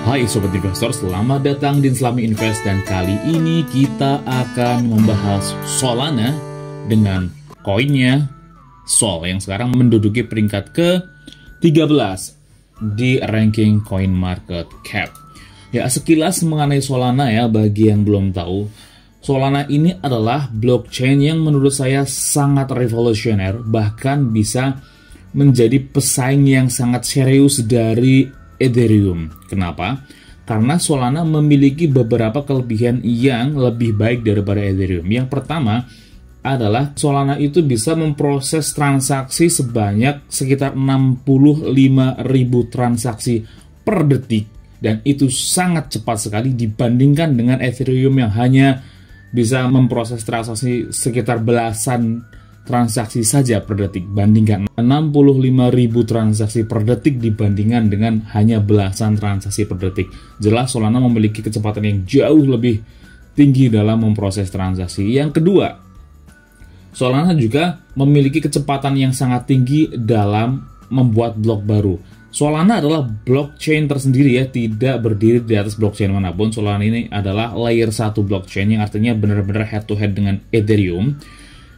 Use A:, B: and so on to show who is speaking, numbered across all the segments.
A: Hai Sobat Investor, selamat datang di Islami Invest dan kali ini kita akan membahas Solana dengan koinnya Sol yang sekarang menduduki peringkat ke-13 di ranking Coin Market Cap. Ya, sekilas mengenai Solana ya, bagi yang belum tahu, Solana ini adalah blockchain yang menurut saya sangat revolusioner, bahkan bisa menjadi pesaing yang sangat serius dari Ethereum. Kenapa? Karena Solana memiliki beberapa kelebihan yang lebih baik daripada Ethereum. Yang pertama adalah Solana itu bisa memproses transaksi sebanyak sekitar 65.000 transaksi per detik. Dan itu sangat cepat sekali dibandingkan dengan Ethereum yang hanya bisa memproses transaksi sekitar belasan transaksi saja per detik. Bandingkan 65.000 transaksi per detik dibandingkan dengan hanya belasan transaksi per detik. Jelas Solana memiliki kecepatan yang jauh lebih tinggi dalam memproses transaksi. Yang kedua, Solana juga memiliki kecepatan yang sangat tinggi dalam membuat blok baru. Solana adalah blockchain tersendiri ya, tidak berdiri di atas blockchain manapun. Solana ini adalah layer 1 blockchain yang artinya benar-benar head to head dengan Ethereum.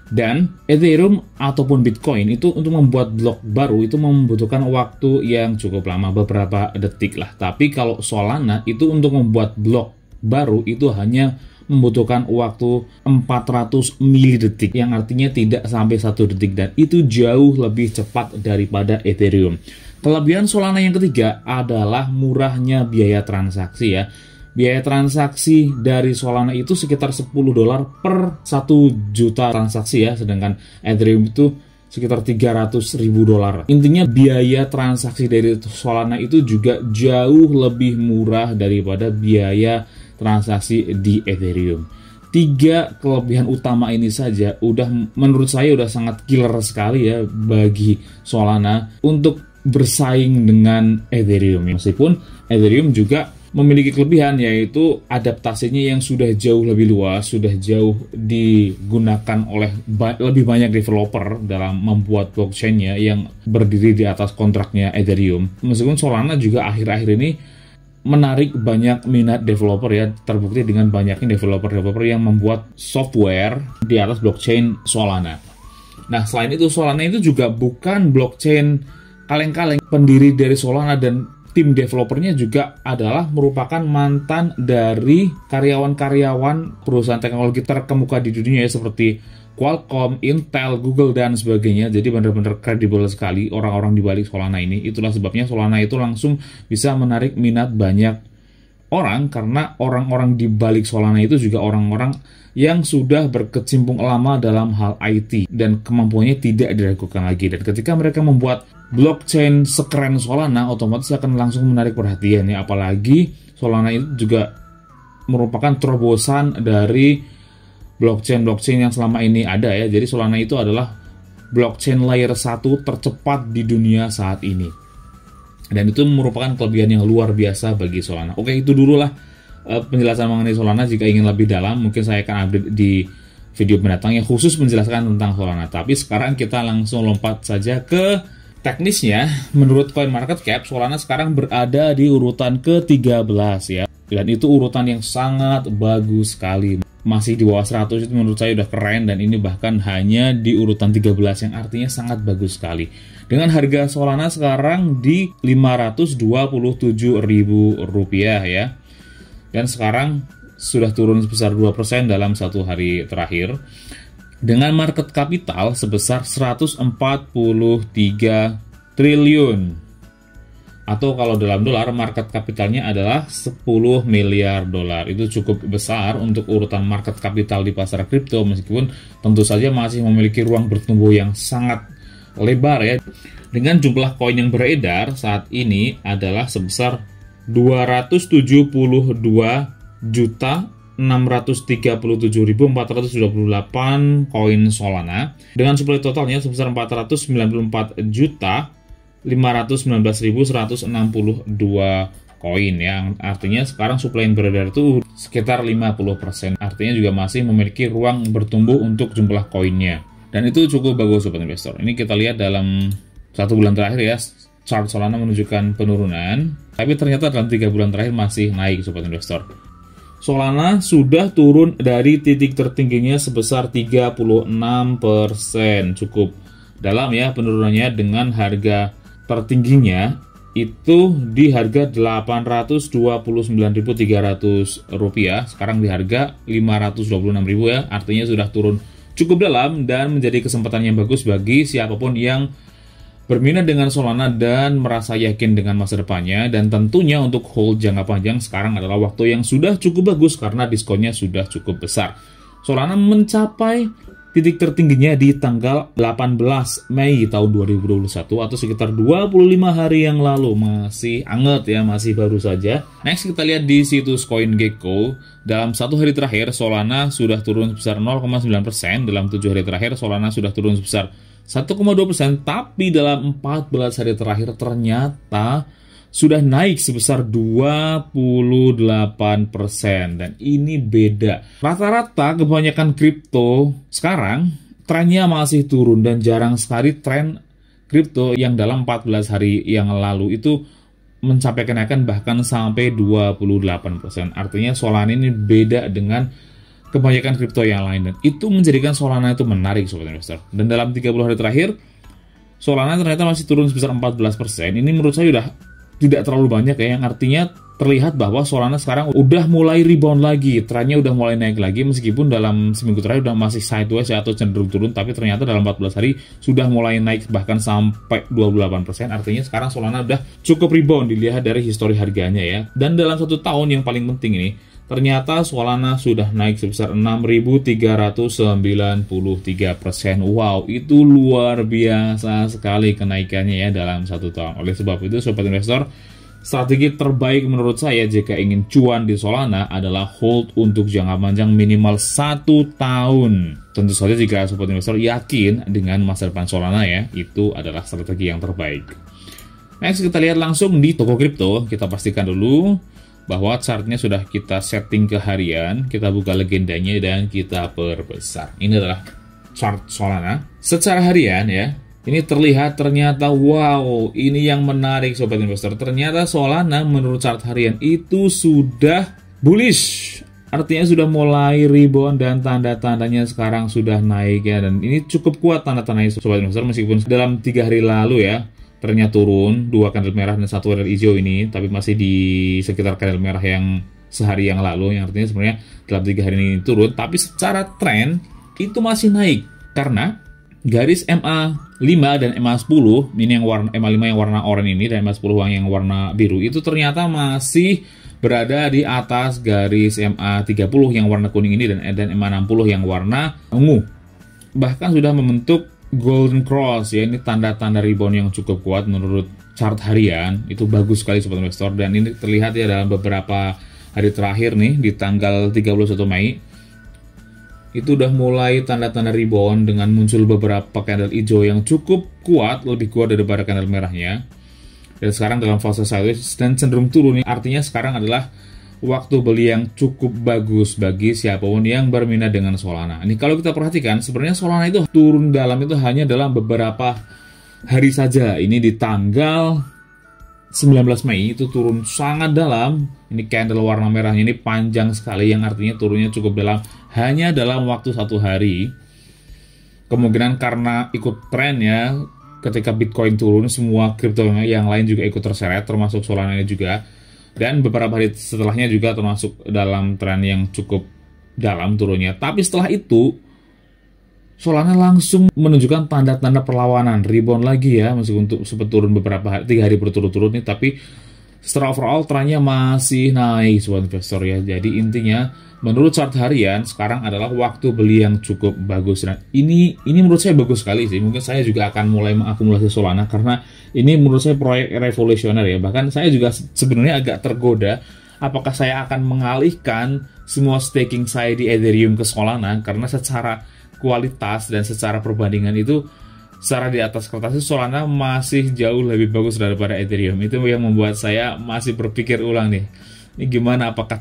A: Dan Ethereum ataupun Bitcoin itu untuk membuat blok baru itu membutuhkan waktu yang cukup lama, beberapa detik lah. Tapi kalau Solana itu untuk membuat blok baru itu hanya membutuhkan waktu 400 milidetik, yang artinya tidak sampai 1 detik, dan itu jauh lebih cepat daripada Ethereum. Kelebihan Solana yang ketiga adalah murahnya biaya transaksi ya. Biaya transaksi dari Solana itu sekitar $10 per 1 juta transaksi ya, sedangkan Ethereum itu sekitar $300.000. Intinya biaya transaksi dari Solana itu juga jauh lebih murah daripada biaya transaksi di Ethereum. 3 kelebihan utama ini saja udah menurut saya udah sangat killer sekali ya bagi Solana untuk bersaing dengan Ethereum. Meskipun Ethereum juga memiliki kelebihan, yaitu adaptasinya yang sudah jauh lebih luas, sudah jauh digunakan oleh lebih banyak developer dalam membuat blockchainnya yang berdiri di atas kontraknya Ethereum. Meskipun Solana juga akhir-akhir ini menarik banyak minat developer ya, terbukti dengan banyaknya developer-developer yang membuat software di atas blockchain Solana. Nah, selain itu Solana itu juga bukan blockchain kaleng-kaleng. Pendiri dari Solana dan tim developernya juga adalah merupakan mantan dari karyawan-karyawan perusahaan teknologi terkemuka di dunia ya, seperti Qualcomm, Intel, Google, dan sebagainya. Jadi benar-benar kredibel sekali orang-orang di balik Solana ini. Itulah sebabnya Solana itu langsung bisa menarik minat banyak orang, karena orang-orang di balik Solana itu juga orang-orang yang sudah berkecimpung lama dalam hal IT dan kemampuannya tidak diragukan lagi. Dan ketika mereka membuat blockchain sekeren Solana, otomatis akan langsung menarik perhatian ya. Apalagi Solana itu juga merupakan terobosan dari blockchain-blockchain yang selama ini ada ya. Jadi Solana itu adalah blockchain layer 1 tercepat di dunia saat ini. Dan itu merupakan kelebihan yang luar biasa bagi Solana. Oke, itu dulu lah penjelasan mengenai Solana. Jika ingin lebih dalam, mungkin saya akan update di video mendatang yang khusus menjelaskan tentang Solana. Tapi sekarang kita langsung lompat saja ke teknisnya. Menurut CoinMarketCap, Solana sekarang berada di urutan ke-13 ya. Dan itu urutan yang sangat bagus sekali. Masih di bawah 100 itu menurut saya udah keren, dan ini bahkan hanya di urutan 13 yang artinya sangat bagus sekali. Dengan harga Solana sekarang di Rp527.000 ya. Dan sekarang sudah turun sebesar 2% dalam 1 hari terakhir. Dengan market capital sebesar 143 triliun. Atau kalau dalam dolar, market capitalnya adalah 10 miliar dolar. Itu cukup besar untuk urutan market capital di pasar kripto, meskipun tentu saja masih memiliki ruang bertumbuh yang sangat lebar ya. Dengan jumlah koin yang beredar saat ini adalah sebesar 272.637.428 koin Solana, dengan supply totalnya sebesar 494.519.162 koin, yang artinya sekarang supply yang beredar itu sekitar 50%. Artinya juga masih memiliki ruang bertumbuh untuk jumlah koinnya. Dan itu cukup bagus Sobat Investor. Ini kita lihat dalam 1 bulan terakhir ya, chart Solana menunjukkan penurunan, tapi ternyata dalam 3 bulan terakhir masih naik sobat investor. Solana sudah turun dari titik tertingginya sebesar 36%, cukup dalam ya penurunannya, dengan harga tertingginya itu di harga Rp829.300, sekarang di harga Rp526.000 ya, artinya sudah turun cukup dalam dan menjadi kesempatan yang bagus bagi siapapun yang berminat dengan Solana dan merasa yakin dengan masa depannya, dan tentunya untuk hold jangka panjang sekarang adalah waktu yang sudah cukup bagus karena diskonnya sudah cukup besar. Solana mencapai titik tertingginya di tanggal 18 Mei tahun 2021 atau sekitar 25 hari yang lalu. Masih anget ya, masih baru saja. Next kita lihat di situs CoinGecko. Dalam 1 hari terakhir Solana sudah turun sebesar 0,9%. Dalam 7 hari terakhir Solana sudah turun sebesar 1,2%. Tapi dalam 14 hari terakhir ternyata sudah naik sebesar 28%, dan ini beda. Rata-rata kebanyakan kripto sekarang trennya masih turun, dan jarang sekali tren kripto yang dalam 14 hari yang lalu itu mencapai kenaikan bahkan sampai 28%. Artinya Solana ini beda dengan kebanyakan kripto yang lain, dan itu menjadikan Solana itu menarik sobat investor. Dan dalam 30 hari terakhir Solana ternyata masih turun sebesar 14%. Ini menurut saya udah tidak terlalu banyak ya, yang artinya terlihat bahwa Solana sekarang udah mulai rebound lagi, trennya udah mulai naik lagi, meskipun dalam seminggu terakhir udah masih sideways atau cenderung turun, tapi ternyata dalam 14 hari sudah mulai naik bahkan sampai 28%, artinya sekarang Solana udah cukup rebound dilihat dari histori harganya ya. Dan dalam 1 tahun yang paling penting ini, ternyata Solana sudah naik sebesar 6.393%. Wow, itu luar biasa sekali kenaikannya ya dalam 1 tahun. Oleh sebab itu, sobat investor, strategi terbaik menurut saya jika ingin cuan di Solana adalah hold untuk jangka panjang minimal 1 tahun. Tentu saja jika sobat investor yakin dengan masa depan Solana ya, itu adalah strategi yang terbaik. Next kita lihat langsung di toko kripto. Kita pastikan dulu bahwa chartnya sudah kita setting ke harian, kita buka legendanya dan kita perbesar. Ini adalah chart Solana secara harian ya. Ini terlihat ternyata wow, ini yang menarik sobat investor. Ternyata Solana menurut chart harian itu sudah bullish. Artinya sudah mulai rebound dan tanda-tandanya sekarang sudah naik ya. Dan ini cukup kuat tanda-tandanya sobat investor, meskipun dalam 3 hari lalu ya ternyata turun 2 candle merah dan 1 candle hijau ini, tapi masih di sekitar candle merah yang sehari yang lalu, yang artinya sebenarnya dalam 3 hari ini turun, tapi secara tren itu masih naik karena garis MA5 dan MA10 ini yang warna MA5 yang warna oranye ini dan MA10 yang warna biru itu ternyata masih berada di atas garis MA30 yang warna kuning ini dan MA60 yang warna ungu. Bahkan sudah membentuk golden cross ya, ini tanda-tanda rebound yang cukup kuat menurut chart harian. Itu bagus sekali sobat investor, dan ini terlihat ya dalam beberapa hari terakhir nih di tanggal 31 Mei itu udah mulai tanda-tanda rebound dengan muncul beberapa candle hijau yang cukup kuat, lebih kuat daripada candle merahnya. Dan sekarang dalam fase sideways dan cenderung turun, artinya sekarang adalah waktu beli yang cukup bagus bagi siapapun yang berminat dengan Solana. Ini kalau kita perhatikan, sebenarnya Solana itu turun dalam itu hanya dalam beberapa hari saja. Ini di tanggal 19 Mei itu turun sangat dalam. Ini candle warna merahnya ini panjang sekali, yang artinya turunnya cukup dalam hanya dalam waktu 1 hari. Kemungkinan karena ikut tren ya, ketika Bitcoin turun semua kripto yang lain juga ikut terseret, termasuk Solana juga. Dan beberapa hari setelahnya juga termasuk dalam tren yang cukup dalam turunnya. Tapi setelah itu Solana langsung menunjukkan tanda-tanda perlawanan, rebound lagi ya, meskipun sempat turun beberapa hari, 3 hari berturut-turut nih, tapi secara overall trennya masih naik sobat investor ya. Jadi intinya menurut chart harian sekarang adalah waktu beli yang cukup bagus. Dan ini menurut saya bagus sekali sih. Mungkin saya juga akan mulai mengakumulasi Solana karena ini menurut saya proyek revolusioner ya. Bahkan saya juga sebenarnya agak tergoda apakah saya akan mengalihkan semua staking saya di Ethereum ke Solana, karena secara kualitas dan secara perbandingan itu secara di atas kertas itu Solana masih jauh lebih bagus daripada Ethereum. Itu yang membuat saya masih berpikir ulang nih. Ini gimana, apakah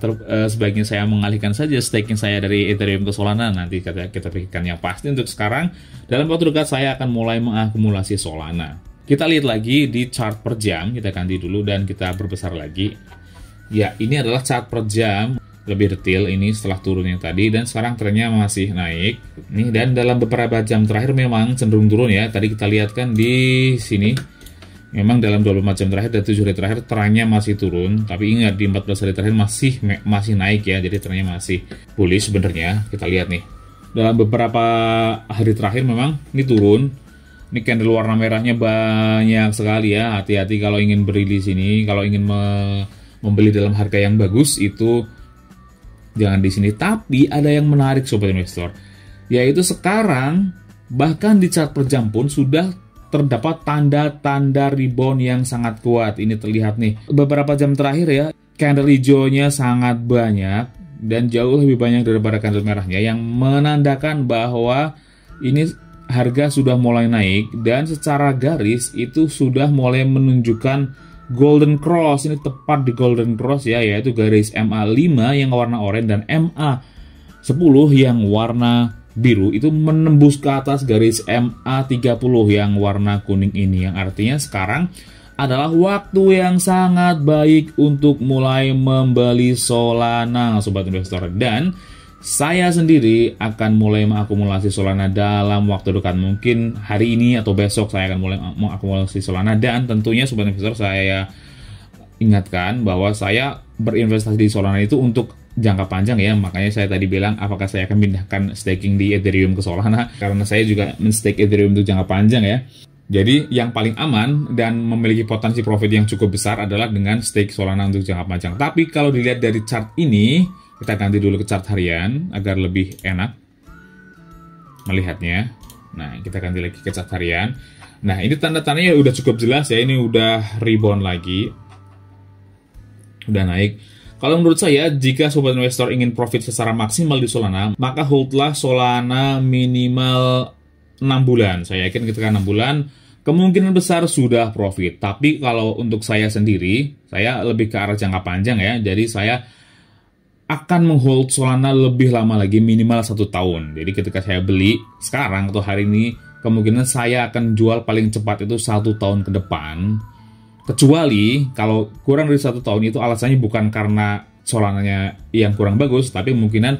A: sebaiknya saya mengalihkan saja staking saya dari Ethereum ke Solana? Nanti kita pikirkan. Yang pasti untuk sekarang dalam waktu dekat saya akan mulai mengakumulasi Solana. Kita lihat lagi di chart per jam, kita ganti dulu dan kita berbesar lagi. Ya, ini adalah chart per jam, lebih detail ini setelah turunnya tadi, dan sekarang trennya masih naik. Nih, dan dalam beberapa jam terakhir memang cenderung turun ya. Tadi kita lihat kan di sini, memang dalam 24 jam terakhir dan 7 hari terakhir trennya masih turun. Tapi ingat di 14 hari terakhir masih naik ya, jadi trennya masih bullish sebenarnya. Kita lihat nih, dalam beberapa hari terakhir memang ini turun. Ini candle warna merahnya banyak sekali ya. Hati-hati kalau ingin beli di sini. Kalau ingin membeli dalam harga yang bagus itu jangan di sini. Tapi ada yang menarik sobat investor, yaitu sekarang bahkan di chart per jam pun sudah terdapat tanda-tanda rebound yang sangat kuat. Ini terlihat nih beberapa jam terakhir ya, candle hijaunya sangat banyak dan jauh lebih banyak daripada candle merahnya, yang menandakan bahwa ini harga sudah mulai naik, dan secara garis itu sudah mulai menunjukkan golden cross. Ini tepat di golden cross ya, yaitu garis MA5 yang warna oranye dan MA10 yang warna biru itu menembus ke atas garis MA30 yang warna kuning ini, yang artinya sekarang adalah waktu yang sangat baik untuk mulai membeli Solana sobat investor. Dan saya sendiri akan mulai mengakumulasi Solana dalam waktu dekat, mungkin hari ini atau besok saya akan mulai mengakumulasi Solana. Dan tentunya sobat investor, saya ingatkan bahwa saya berinvestasi di Solana itu untuk jangka panjang ya. Makanya saya tadi bilang apakah saya akan pindahkan staking di Ethereum ke Solana, karena saya juga men-stake Ethereum untuk jangka panjang ya. Jadi yang paling aman dan memiliki potensi profit yang cukup besar adalah dengan stake Solana untuk jangka panjang. Tapi kalau dilihat dari chart ini, kita ganti dulu ke chart harian agar lebih enak melihatnya. Nah, kita ganti lagi ke chart harian. Nah, ini tanda-tandanya udah cukup jelas ya. Ini udah rebound lagi, udah naik. Kalau menurut saya, jika sobat investor ingin profit secara maksimal di Solana, maka holdlah Solana minimal 6 bulan. Saya yakin ketika 6 bulan, kemungkinan besar sudah profit. Tapi kalau untuk saya sendiri, saya lebih ke arah jangka panjang ya. Jadi saya akan menghold Solana lebih lama lagi, minimal 1 tahun. Jadi ketika saya beli sekarang atau hari ini, kemungkinan saya akan jual paling cepat itu 1 tahun ke depan. Kecuali kalau kurang dari 1 tahun itu alasannya bukan karena Solananya yang kurang bagus, tapi kemungkinan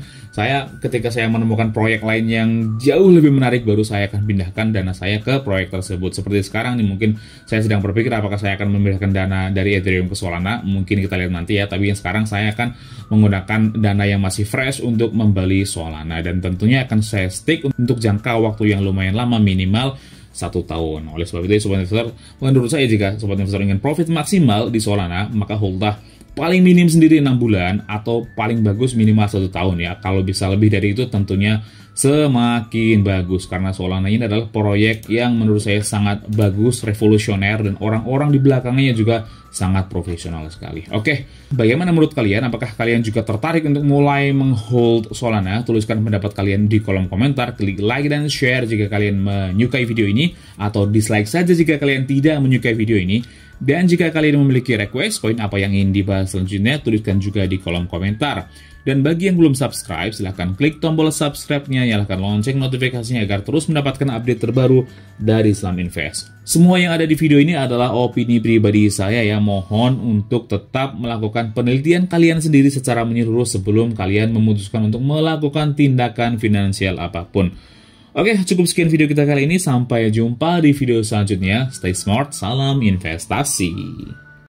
A: ketika saya menemukan proyek lain yang jauh lebih menarik, baru saya akan pindahkan dana saya ke proyek tersebut. Seperti sekarang nih, mungkin saya sedang berpikir apakah saya akan memindahkan dana dari Ethereum ke Solana. Mungkin kita lihat nanti ya, tapi yang sekarang saya akan menggunakan dana yang masih fresh untuk membeli Solana, dan tentunya akan saya stake untuk jangka waktu yang lumayan lama, minimal 1 tahun. Oleh sebab itu sobat investor, menurut saya jika sobat investor ingin profit maksimal di Solana, maka holdlah paling minim sendiri 6 bulan atau paling bagus minimal 1 tahun ya. Kalau bisa lebih dari itu tentunya semakin bagus, karena Solana ini adalah proyek yang menurut saya sangat bagus, revolusioner, dan orang-orang di belakangnya juga sangat profesional sekali. Oke, bagaimana menurut kalian? Apakah kalian juga tertarik untuk mulai menghold Solana? Tuliskan pendapat kalian di kolom komentar, klik like dan share jika kalian menyukai video ini, atau dislike saja jika kalian tidak menyukai video ini. Dan jika kalian memiliki request koin apa yang ingin dibahas selanjutnya, tuliskan juga di kolom komentar. Dan bagi yang belum subscribe, silahkan klik tombol subscribe-nya, nyalakan lonceng notifikasinya agar terus mendapatkan update terbaru dari Islam Invest. Semua yang ada di video ini adalah opini pribadi saya ya. Mohon untuk tetap melakukan penelitian kalian sendiri secara menyeluruh sebelum kalian memutuskan untuk melakukan tindakan finansial apapun. Oke, cukup sekian video kita kali ini. Sampai jumpa di video selanjutnya. Stay smart, salam investasi.